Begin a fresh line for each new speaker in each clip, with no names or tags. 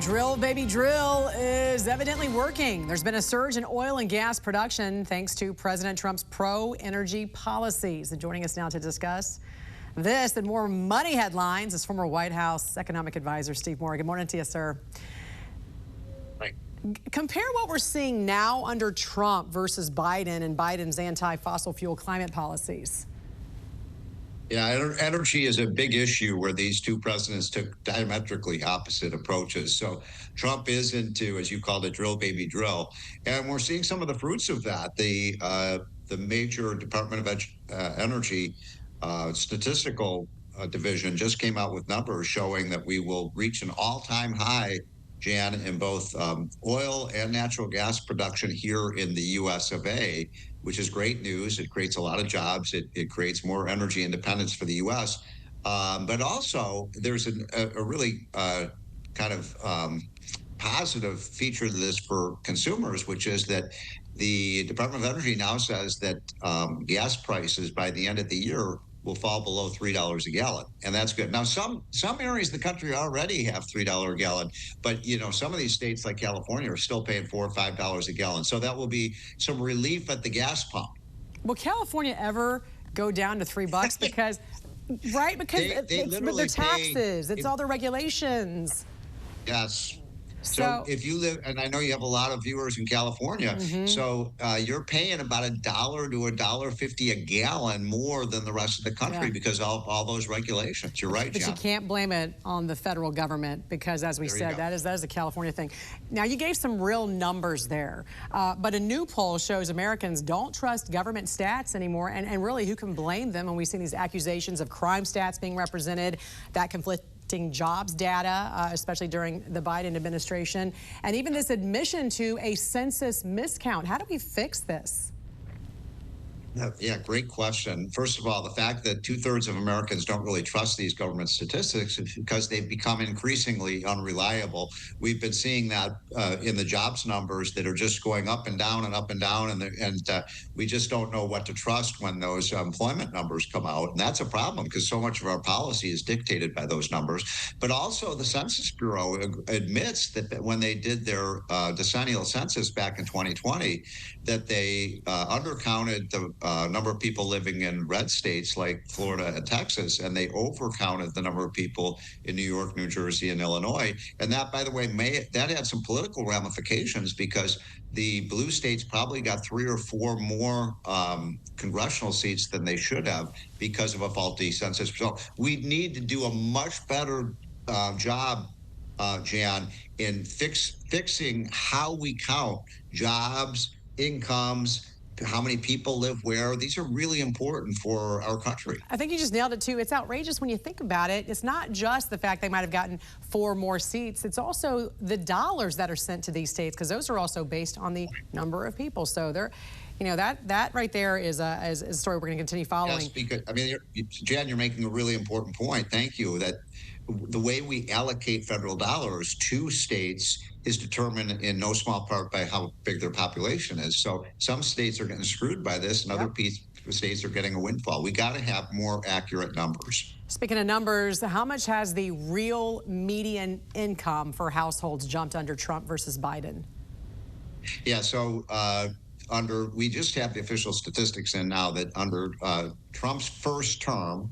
Drill, baby, drill is evidently working. There's been a surge in oil and gas production thanks to President Trump's pro-energy policies. And joining us now to discuss this and more money headlines is former White House economic advisor Steve Moore. Good morning to you, sir.
Right.
Compare what we're seeing now under Trump versus Biden and Biden's anti-fossil fuel climate policies.
Yeah, energy is a big issue where these two presidents took diametrically opposite approaches. So Trump is into, as you called it, drill, baby, drill. And we're seeing some of the fruits of that. The major Department of Energy statistical division just came out with numbers showing that we will reach an all-time high, Jan, in both oil and natural gas production here in the U.S. of A., which is great news. It creates a lot of jobs. It creates more energy independence for the U.S. But also, there's a really kind of positive feature to this for consumers, which is that the Department of Energy now says that gas prices by the end of the year will fall below $3 a gallon, and that's good. Now, some areas of the country already have $3 a gallon, but some of these states like California are still paying $4 or $5 a gallon. So that will be some relief at the gas pump.
Will California ever go down to $3? Because, right? Because it's their taxes, it's all their regulations.
Yes. So if you live, and I know you have a lot of viewers in California, so you're paying about $1 to $1.50 a gallon more than the rest of the country because of all those regulations. You're right,
But
John.
you can't blame it on the federal government because, as we said, that is a California thing. Now, you gave some real numbers there, but a new poll shows Americans don't trust government stats anymore, and really, who can blame them when we see these accusations of crime stats being represented, that conflict jobs data, especially during the Biden administration, and even this admission to a census miscount. How do we fix this?
Yeah, great question. First of all, the fact that 2/3 of Americans don't really trust these government statistics is because they've become increasingly unreliable. We've been seeing that in the jobs numbers that are just going up and down and up and down, and we just don't know what to trust when those employment numbers come out. And that's a problem because so much of our policy is dictated by those numbers. But also the Census Bureau admits that when they did their decennial census back in 2020, that they undercounted the number of people living in red states like Florida and Texas, and they overcounted the number of people in New York, New Jersey, and Illinois. And that, by the way, that had some political ramifications because the blue states probably got 3 or 4 more congressional seats than they should have because of a faulty census. So we need to do a much better job, Jan, in fixing how we count jobs, incomes, how many people live where. These are really important for our country.
I think you just nailed it, too. It's outrageous when you think about it. It's not just the fact they might have gotten 4 more seats. It's also the dollars that are sent to these states, because those are also based on the number of people. So they're, that right there is a story we're going to continue following.
Yes, because, Jan, you're making a really important point. Thank you. That the way we allocate federal dollars to states is determined in no small part by how big their population is. So some states are getting screwed by this, and other states are getting a windfall. We got to have more accurate numbers.
Speaking of numbers, how much has the real median income for households jumped under Trump versus Biden?
Yeah, so we just have the official statistics in now that under Trump's first term,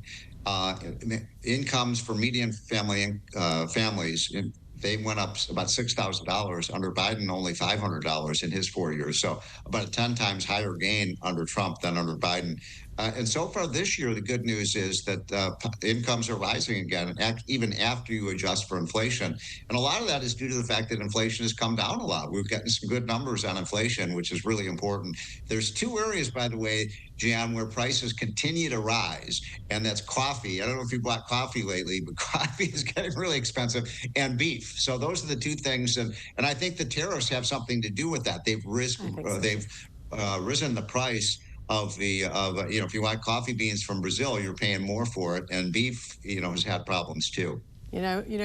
incomes for median families, they went up about $6,000. Under Biden, only $500 in his 4 years. So about a 10 times higher gain under Trump than under Biden. And so far this year, the good news is that incomes are rising again, even after you adjust for inflation. And a lot of that is due to the fact that inflation has come down a lot. We've gotten some good numbers on inflation, which is really important. There's 2 areas, by the way, Jan, where prices continue to rise, and that's coffee. I don't know if you bought coffee lately, but coffee is getting really expensive, and beef. So those are the 2 things, and I think the tariffs have something to do with that. They've risen the price of if you want coffee beans from Brazil, you're paying more for it, and beef, has had problems too.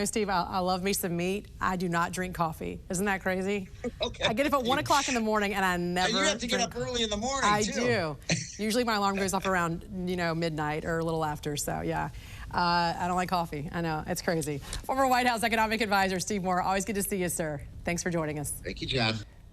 Steve, I love me some meat. I do not drink coffee. Isn't that crazy?
Okay.
I get up at 1 o'clock in the morning, and I never.
You have to get up early in the morning,
I do. Usually my alarm goes off around, midnight or a little after. So yeah. I don't like coffee. I know, it's crazy. Former White House economic advisor Steve Moore, always good to see you, sir. Thanks for joining us.
Thank you, Jen.